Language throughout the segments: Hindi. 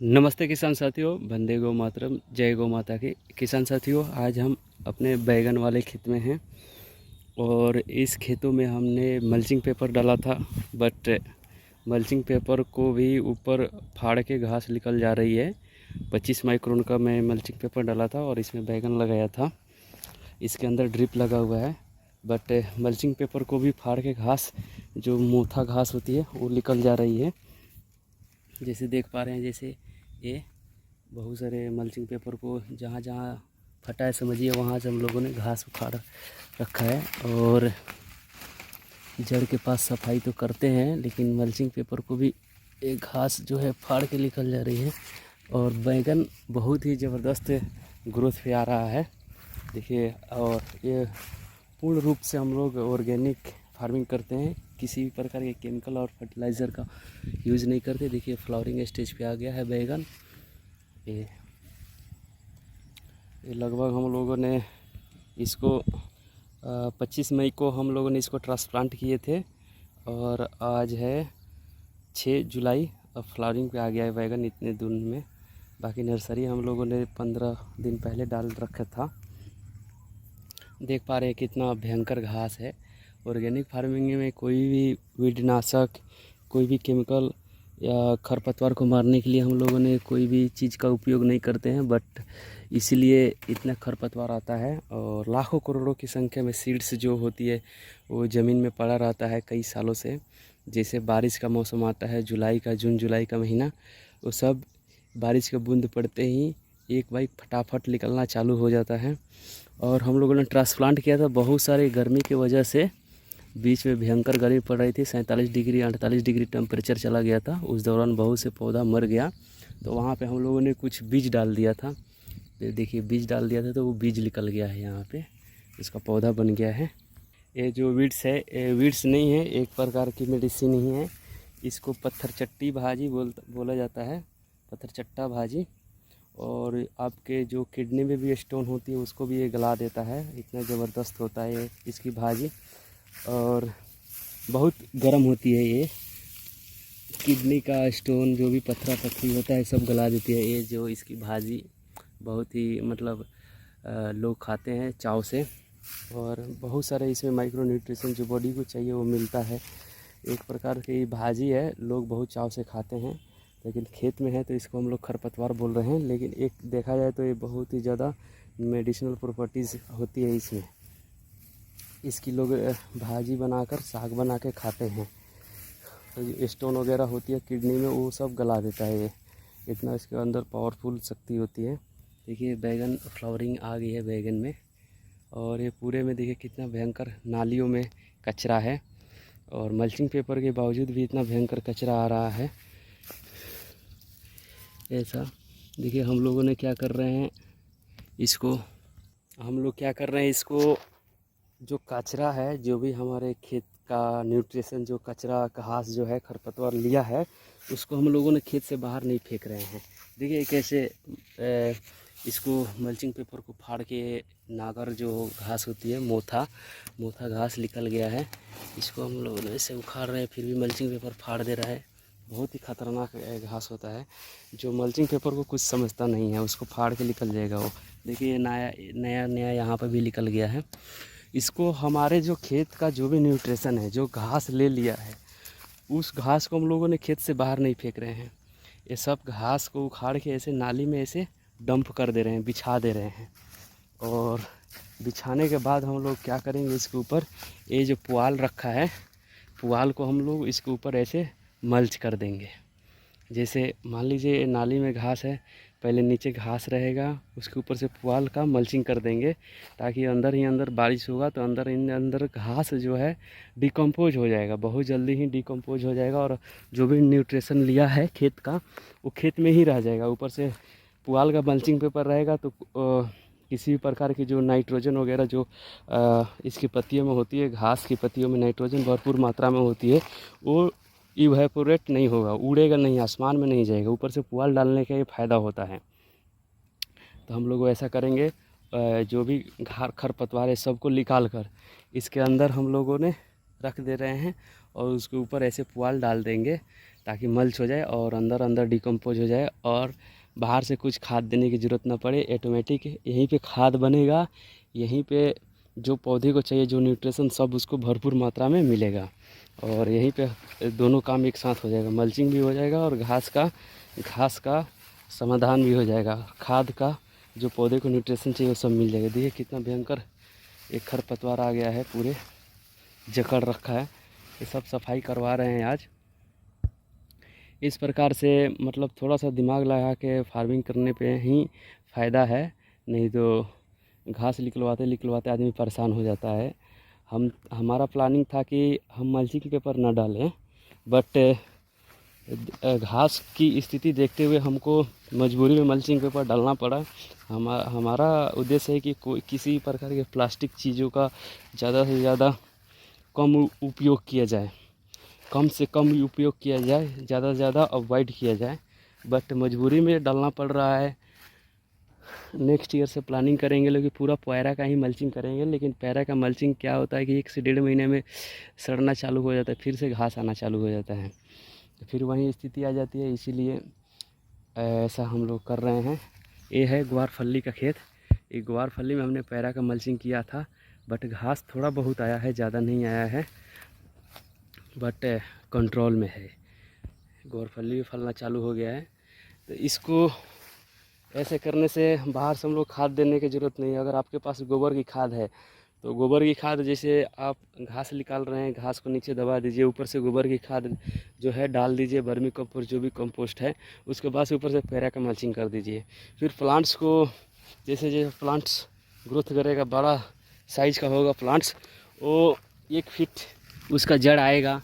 नमस्ते किसान साथियों, वंदे गौ मातरम, जय गौ माता की। किसान साथियों, आज हम अपने बैगन वाले खेत में हैं और इस खेतों में हमने मल्चिंग पेपर डाला था, बट मल्चिंग पेपर को भी ऊपर फाड़ के घास निकल जा रही है। 25 माइक्रोन का मैं मल्चिंग पेपर डाला था और इसमें बैगन लगाया था। इसके अंदर ड्रिप लगा हुआ है, बट मल्चिंग पेपर को भी फाड़ के घास, जो मोथा घास होती है, वो निकल जा रही है। जैसे देख पा रहे हैं, जैसे ये बहुत सारे मल्चिंग पेपर को जहाँ जहाँ फटा है, समझिए वहाँ से हम लोगों ने घास उखाड़ रखा है। और जड़ के पास सफाई तो करते हैं, लेकिन मल्चिंग पेपर को भी एक घास जो है फाड़ के निकल जा रही है। और बैगन बहुत ही ज़बरदस्त ग्रोथ पे आ रहा है, देखिए। और ये पूर्ण रूप से हम लोग ऑर्गेनिक फार्मिंग करते हैं, किसी भी प्रकार के केमिकल और फर्टिलाइज़र का यूज़ नहीं करते। देखिए फ्लावरिंग स्टेज पे आ गया है बैगन। ये लगभग हम लोगों ने इसको 25 मई को हम लोगों ने इसको ट्रांसप्लांट किए थे और आज है 6 जुलाई। अब फ्लावरिंग पे आ गया है बैगन इतने दिन में। बाकी नर्सरी हम लोगों ने 15 दिन पहले डाल रखा था। देख पा रहे हैं कितना भयंकर घास है। ऑर्गेनिक फार्मिंग में कोई भी कीटनाशक, कोई भी केमिकल या खरपतवार को मारने के लिए हम लोगों ने कोई भी चीज़ का उपयोग नहीं करते हैं, बट इसीलिए इतना खरपतवार आता है। और लाखों करोड़ों की संख्या में सीड्स जो होती है वो ज़मीन में पड़ा रहता है कई सालों से। जैसे बारिश का मौसम आता है, जुलाई का, जून जुलाई का महीना, वो सब बारिश का बूंद पड़ते ही एक बाइक फटाफट निकलना चालू हो जाता है। और हम लोगों ने ट्रांसप्लांट किया था, बहुत सारी गर्मी की वजह से बीच में भयंकर गर्मी पड़ रही थी, 47 डिग्री 48 डिग्री टेम्परेचर चला गया था। उस दौरान बहुत से पौधा मर गया, तो वहाँ पे हम लोगों ने कुछ बीज डाल दिया था। देखिए बीज डाल दिया था तो वो बीज निकल गया है, यहाँ पे इसका पौधा बन गया है। ये जो वीड्स है, ये वीड्स नहीं है, एक प्रकार की मेडिसिन ही है। इसको पत्थर चट्टी भाजी बोला जाता है, पत्थर चट्टा भाजी। और आपके जो किडनी में भी स्टोन होती है उसको भी ये गला देता है, इतना ज़बरदस्त होता है ये इसकी भाजी। और बहुत गर्म होती है ये, किडनी का स्टोन, जो भी पत्थरा पत्थरी होता है सब गला देती है ये जो इसकी भाजी। बहुत ही मतलब लोग खाते हैं चाव से, और बहुत सारे इसमें माइक्रो न्यूट्रिशन जो बॉडी को चाहिए वो मिलता है। एक प्रकार की भाजी है, लोग बहुत चाव से खाते हैं, लेकिन खेत में है तो इसको हम लोग खरपतवार बोल रहे हैं। लेकिन एक देखा जाए तो ये बहुत ही ज़्यादा मेडिसिनल प्रॉपर्टीज़ होती है इसमें। इसकी लोग भाजी बनाकर साग बना के खाते हैं। तो जो स्टोन वगैरह होती है किडनी में, वो सब गला देता है ये, इतना इसके अंदर पावरफुल शक्ति होती है। देखिए बैगन फ्लावरिंग आ गई है बैगन में, और ये पूरे में देखिए कितना भयंकर नालियों में कचरा है, और मल्चिंग पेपर के बावजूद भी इतना भयंकर कचरा आ रहा है। ऐसा देखिए हम लोगों ने क्या कर रहे हैं, इसको जो कचरा है, जो भी हमारे खेत का न्यूट्रिशन, जो कचरा घास जो है खरपतवार लिया है, उसको हम लोगों ने खेत से बाहर नहीं फेंक रहे हैं। देखिए कैसे इसको मल्चिंग पेपर को फाड़ के नागर जो घास होती है, मोथा घास निकल गया है। इसको हम लोग ऐसे उखाड़ रहे हैं, फिर भी मल्चिंग पेपर फाड़ दे रहा है। बहुत ही खतरनाक घास होता है, जो मल्चिंग पेपर को कुछ समझता नहीं है, उसको फाड़ के निकल जाएगा वो। देखिए नया यहाँ पर भी निकल गया है। इसको हमारे जो खेत का जो भी न्यूट्रिशन है, जो घास ले लिया है, उस घास को हम लोगों ने खेत से बाहर नहीं फेंक रहे हैं। ये सब घास को उखाड़ के ऐसे नाली में ऐसे डंप कर दे रहे हैं, बिछा दे रहे हैं। और बिछाने के बाद हम लोग क्या करेंगे, इसके ऊपर ये जो पुआल रखा है, पुआल को हम लोग इसके ऊपर ऐसे मल्च कर देंगे। जैसे मान लीजिए नाली में घास है, पहले नीचे घास रहेगा, उसके ऊपर से पुआल का मल्चिंग कर देंगे, ताकि अंदर ही अंदर बारिश होगा तो अंदर घास जो है डिकम्पोज हो जाएगा, बहुत जल्दी ही डिकम्पोज हो जाएगा। और जो भी न्यूट्रिशन लिया है खेत का, वो खेत में ही रह जाएगा। ऊपर से पुआल का मल्चिंग पेपर रहेगा तो किसी भी प्रकार की जो नाइट्रोजन वगैरह जो इसकी पत्तियों में होती है, घास की पत्तियों में नाइट्रोजन भरपूर मात्रा में होती है, वो इवेपोरेट नहीं होगा, उड़ेगा नहीं, आसमान में नहीं जाएगा। ऊपर से पुआल डालने का ये फ़ायदा होता है। तो हम लोग ऐसा करेंगे, जो भी खरपतवार है सबको निकाल कर इसके अंदर हम लोगों ने रख दे रहे हैं, और उसके ऊपर ऐसे पुआल डाल देंगे, ताकि मल्च हो जाए और अंदर अंदर डिकम्पोज हो जाए और बाहर से कुछ खाद देने की ज़रूरत ना पड़े। ऑटोमेटिक यहीं पे खाद बनेगा, यहीं पे जो पौधे को चाहिए जो न्यूट्रिशन सब उसको भरपूर मात्रा में मिलेगा और यहीं पे दोनों काम एक साथ हो जाएगा, मल्चिंग भी हो जाएगा और घास का समाधान भी हो जाएगा। खाद का जो पौधे को न्यूट्रिशन चाहिए वो सब मिल जाएगा। देखिए कितना भयंकर एक खरपतवार आ गया है, पूरे जकड़ रखा है। ये सब सफाई करवा रहे हैं आज। इस प्रकार से मतलब थोड़ा सा दिमाग लगा के फार्मिंग करने पे ही फ़ायदा है, नहीं तो घास निकलवाते आदमी परेशान हो जाता है। हमारा प्लानिंग था कि हम मल्चिंग पेपर ना डालें, बट घास की स्थिति देखते हुए हमको मजबूरी में मल्चिंग पेपर डालना पड़ा। हमारा उद्देश्य है कि कोई किसी प्रकार के प्लास्टिक चीज़ों का ज़्यादा से ज़्यादा कम उपयोग किया जाए, कम से कम उपयोग किया जाए, ज़्यादा से ज़्यादा अवॉइड किया जाए, बट मजबूरी में डालना पड़ रहा है। नेक्स्ट ईयर से प्लानिंग करेंगे, लेकिन पूरा पैरा का ही मल्चिंग करेंगे। लेकिन पैरा का मल्चिंग क्या होता है कि 1 से 1.5 महीने में सड़ना चालू हो जाता है, फिर से घास आना चालू हो जाता है, तो फिर वही स्थिति आ जाती है। इसीलिए ऐसा हम लोग कर रहे हैं। ये है ग्वारफली का खेत। ये ग्वारफली में हमने पैरा का मल्चिंग किया था, बट घास थोड़ा बहुत आया है, ज़्यादा नहीं आया है, बट कंट्रोल में है। ग्वारफली भी फलना चालू हो गया है। तो इसको ऐसे करने से बाहर से हम लोग खाद देने की ज़रूरत नहीं है। अगर आपके पास गोबर की खाद है तो गोबर की खाद, जैसे आप घास निकाल रहे हैं, घास को नीचे दबा दीजिए, ऊपर से गोबर की खाद जो है डाल दीजिए, वर्मी कंपोस्ट जो भी कंपोस्ट है, उसके बाद से ऊपर से पैरा का मल्चिंग कर दीजिए। फिर प्लांट्स को जैसे जैसे प्लांट्स ग्रोथ करेगा, बड़ा साइज का होगा प्लांट्स, वो 1 फीट उसका जड़ आएगा।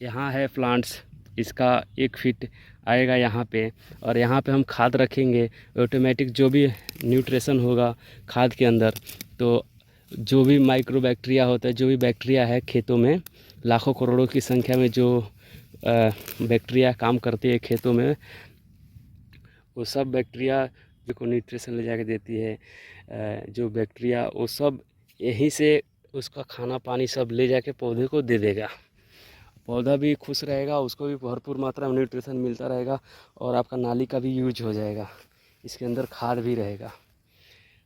यहाँ है प्लांट्स, इसका 1 फीट आएगा यहाँ पे, और यहाँ पे हम खाद रखेंगे। ऑटोमेटिक जो भी न्यूट्रिशन होगा खाद के अंदर, तो जो भी माइक्रो बैक्टीरिया होता है, जो भी बैक्टीरिया है खेतों में, लाखों करोड़ों की संख्या में जो बैक्टीरिया काम करती है खेतों में, वो सब बैक्टीरिया को न्यूट्रिशन ले जाके देती है। जो बैक्टीरिया वो सब यहीं से उसका खाना पानी सब ले जाके पौधे को दे देगा। पौधा भी खुश रहेगा, उसको भी भरपूर मात्रा में न्यूट्रिशन मिलता रहेगा और आपका नाली का भी यूज हो जाएगा, इसके अंदर खाद भी रहेगा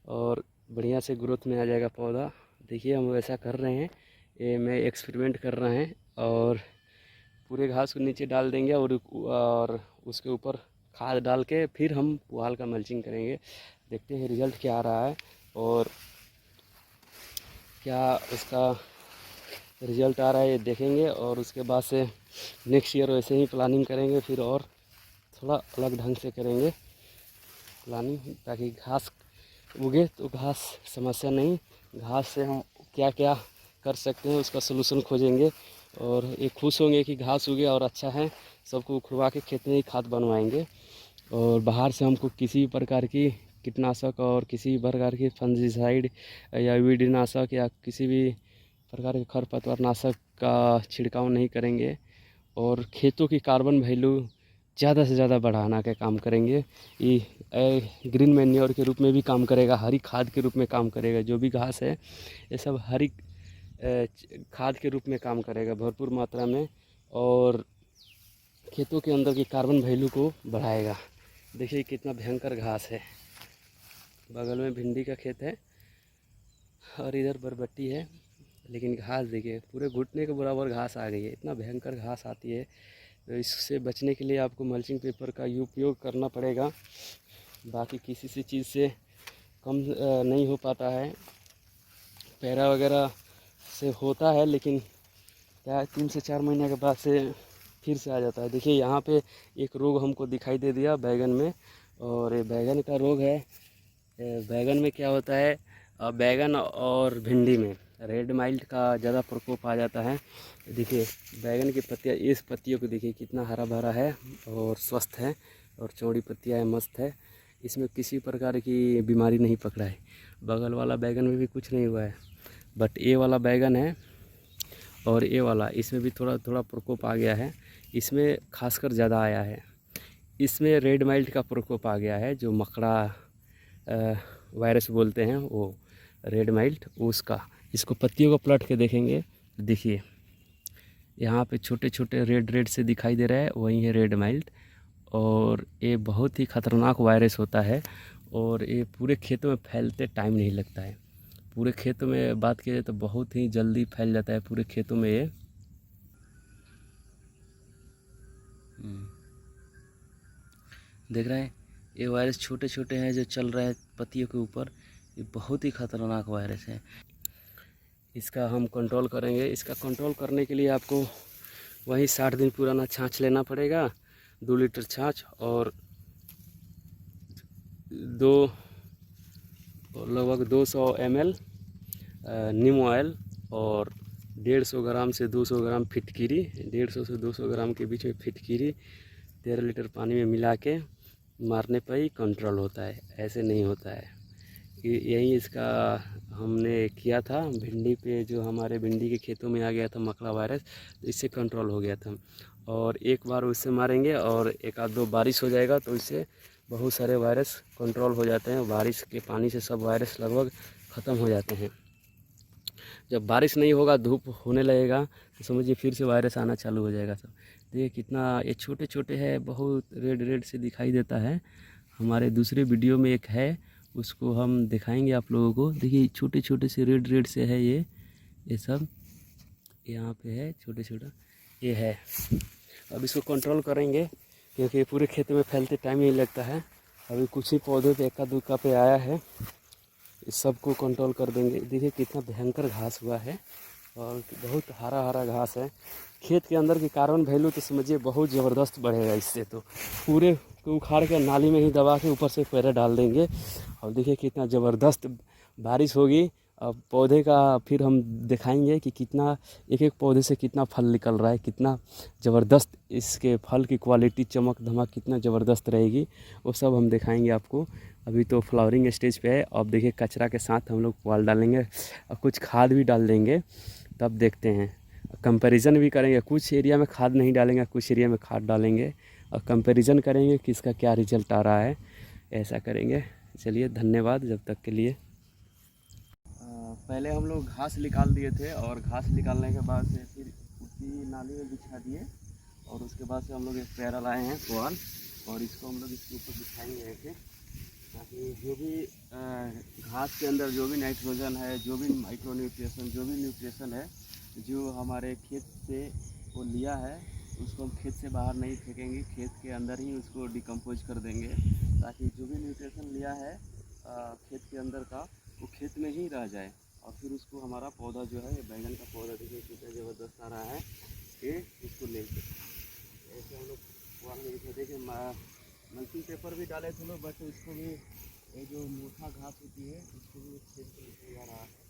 और बढ़िया से ग्रोथ में आ जाएगा पौधा। देखिए हम वैसा कर रहे हैं, ये मैं एक्सपेरिमेंट कर रहे हैं, और पूरे घास को नीचे डाल देंगे और उसके ऊपर खाद डाल के फिर हम पुआल का मल्चिंग करेंगे। देखते हैं रिज़ल्ट क्या आ रहा है और क्या उसका रिज़ल्ट आ रहा है, ये देखेंगे। और उसके बाद से नेक्स्ट ईयर वैसे ही प्लानिंग करेंगे, फिर और थोड़ा अलग ढंग से करेंगे प्लानिंग, ताकि घास उगे तो घास समस्या नहीं, घास से हम क्या क्या कर सकते हैं उसका सलूशन खोजेंगे और ये खुश होंगे कि घास उगे और अच्छा है। सबको उखड़वा के खेत में ही खाद बनवाएंगे और बाहर से हमको किसी भी प्रकार की कीटनाशक और किसी भी प्रकार की फंजीसाइड या वीडनाशक या किसी भी प्रकार के खरपतवार नाशक का छिड़काव नहीं करेंगे और खेतों की कार्बन वैल्यू ज़्यादा से ज़्यादा बढ़ाना का काम करेंगे। ये ग्रीन मैन्योर के रूप में भी काम करेगा, हरी खाद के रूप में काम करेगा। जो भी घास है ये सब हरी खाद के रूप में काम करेगा भरपूर मात्रा में और खेतों के अंदर की कार्बन वैल्यू को बढ़ाएगा। देखिए कितना भयंकर घास है, बगल में भिंडी का खेत है और इधर बरबट्टी है, लेकिन घास देखिए पूरे घुटने के बराबर घास आ गई है। इतना भयंकर घास आती है, तो इससे बचने के लिए आपको मल्चिंग पेपर का उपयोग करना पड़ेगा। बाकी किसी से चीज़ से कम नहीं हो पाता है, पैरा वगैरह से होता है, लेकिन क्या 3 से 4 महीने के बाद से फिर से आ जाता है। देखिए यहाँ पे एक रोग हमको दिखाई दे दिया बैगन में, और ये बैगन का रोग है। बैगन में क्या होता है, बैगन और भिंडी में रेड माइल्ट का ज़्यादा प्रकोप आ जाता है। देखिए बैगन की पत्तियाँ, इस पत्तियों को देखिए कितना हरा भरा है और स्वस्थ है और चौड़ी पत्तियाँ है, मस्त है। इसमें किसी प्रकार की बीमारी नहीं पकड़ा है। बगल वाला बैगन में भी कुछ नहीं हुआ है, बट ये वाला बैगन है और ये वाला, इसमें भी थोड़ा थोड़ा प्रकोप आ गया है। इसमें खासकर ज़्यादा आया है, इसमें रेड माइल्ट का प्रकोप आ गया है, जो मकड़ा वायरस बोलते हैं वो रेड माइल्ट, उसका। इसको पत्तियों को पलट के देखेंगे, देखिए यहाँ पे छोटे छोटे रेड रेड से दिखाई दे रहा है, वही है रेड माइल्ड। और ये बहुत ही ख़तरनाक वायरस होता है और ये पूरे खेतों में फैलते टाइम नहीं लगता है। पूरे खेतों में बात की जाए तो बहुत ही जल्दी फैल जाता है पूरे खेतों में ये। देख रहे हैं ये वायरस छोटे छोटे हैं जो चल रहा है पत्तियों के ऊपर। ये बहुत ही ख़तरनाक वायरस है। इसका हम कंट्रोल करेंगे। इसका कंट्रोल करने के लिए आपको वही 60 दिन पुराना छाछ लेना पड़ेगा, 2 लीटर छाछ और लगभग 200 ml नीम ऑयल और 150 ग्राम से 200 ग्राम फिटकिरी, 150 से 200 ग्राम के बीच में फिटकिरी 13 लीटर पानी में मिला के मारने पर ही कंट्रोल होता है, ऐसे नहीं होता है। यही इसका हमने किया था भिंडी पे, जो हमारे भिंडी के खेतों में आ गया था मकड़ा वायरस, तो इससे कंट्रोल हो गया था। और एक बार उससे मारेंगे और एक आध दो बारिश हो जाएगा तो इससे बहुत सारे वायरस कंट्रोल हो जाते हैं। बारिश के पानी से सब वायरस लगभग ख़त्म हो जाते हैं। जब बारिश नहीं होगा, धूप होने लगेगा तो समझिए फिर से वायरस आना चालू हो जाएगा सब। देखिए कितना ये छोटे छोटे है, बहुत रेड रेड से दिखाई देता है। हमारे दूसरे वीडियो में एक है, उसको हम दिखाएंगे आप लोगों को। देखिए छोटे छोटे से रेड रेड से है ये सब यहाँ पे है, छोटे छोटा ये है। अब इसको कंट्रोल करेंगे क्योंकि पूरे खेत में फैलते टाइम नहीं लगता है। अभी कुछ ही पौधे पे एका दुक्का पे आया है, इस सब को कंट्रोल कर देंगे। देखिए कितना भयंकर घास हुआ है और बहुत हरा हरा घास है। खेत के अंदर की कार्बन वैल्यू तो समझिए बहुत ज़बरदस्त बढ़ेगा इससे। तो पूरे को उखाड़ के नाली में ही दबा के ऊपर से पैरा डाल देंगे। और देखिए कितना ज़बरदस्त बारिश होगी। अब पौधे का फिर हम दिखाएंगे कि कितना एक एक पौधे से कितना फल निकल रहा है, कितना ज़बरदस्त इसके फल की क्वालिटी, चमक धमक कितना ज़बरदस्त रहेगी, वो सब हम दिखाएंगे आपको। अभी तो फ्लावरिंग स्टेज पे है। अब देखिए कचरा के साथ हम लोग पुआल डालेंगे और कुछ खाद भी डाल देंगे, तब देखते हैं। कंपैरिजन भी करेंगे, कुछ एरिया में खाद नहीं डालेंगे, कुछ एरिया में खाद डालेंगे और कंपैरिजन करेंगे कि इसका क्या रिजल्ट आ रहा है, ऐसा करेंगे। चलिए धन्यवाद जब तक के लिए। पहले हम लोग घास निकाल दिए थे और घास निकालने के बाद से फिर उसी नाली में बिछा दिए और उसके बाद से हम लोग एक पैरा लाए हैं पुआल और इसको हम लोग इसके ऊपर बिछाएंगे ऐसे, ताकि जो भी घास के अंदर जो भी नाइट्रोजन है, जो भी माइक्रो न्यूट्रिशन, जो भी न्यूट्रिशन है जो हमारे खेत से वो लिया है, उसको हम खेत से बाहर नहीं फेंकेंगे, खेत के अंदर ही उसको डिकम्पोज कर देंगे, ताकि जो भी न्यूट्रिशन लिया है खेत के अंदर का वो खेत में ही रह जाए। और फिर उसको हमारा पौधा जो है, बैंगन का पौधा देखिए कितना ज़बरदस्त आ रहा है, कि उसको लेके ऐसे हम लोग पुआल में देखिए मल्चिंग पेपर भी डाले थे लोग, बट उसको भी ये जो मोटा घास होती है उसको भी खेत में लेके जा रहा है।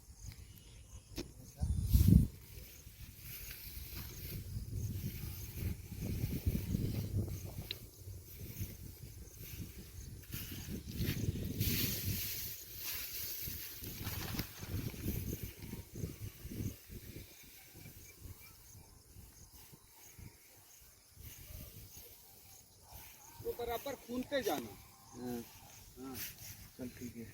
तो बराबर खूनते जाना। हाँ हाँ, चल ठीक है।